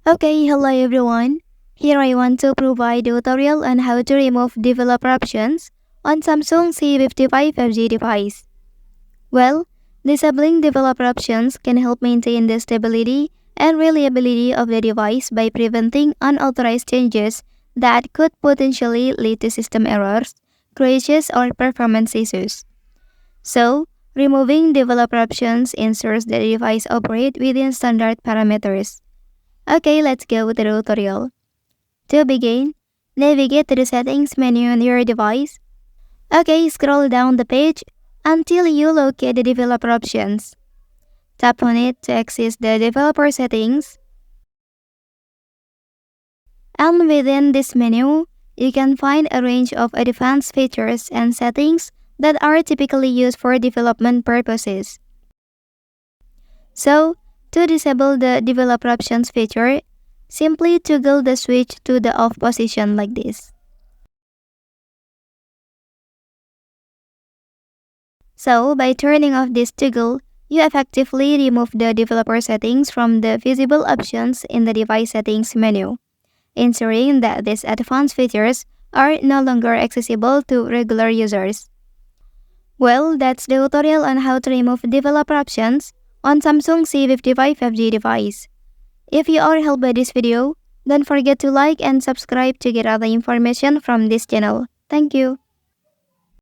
Okay, hello everyone. Here I want to provide a tutorial on how to remove developer options on Samsung C55 5G device. Well, disabling developer options can help maintain the stability and reliability of the device by preventing unauthorized changes that could potentially lead to system errors, crashes, or performance issues. So, removing developer options ensures the device operates within standard parameters. Okay, let's go with the tutorial. To begin, navigate to the settings menu on your device. Okay, scroll down the page until you locate the developer options. Tap on it to access the developer settings. And within this menu, you can find a range of advanced features and settings that are typically used for development purposes. So, to disable the developer options feature, simply toggle the switch to the off position like this. So, by turning off this toggle, you effectively remove the developer settings from the visible options in the device settings menu, ensuring that these advanced features are no longer accessible to regular users. Well, that's the tutorial on how to remove developer options on Samsung C55 5G device. If you are helped by this video, don't forget to like and subscribe to get other information from this channel. Thank you.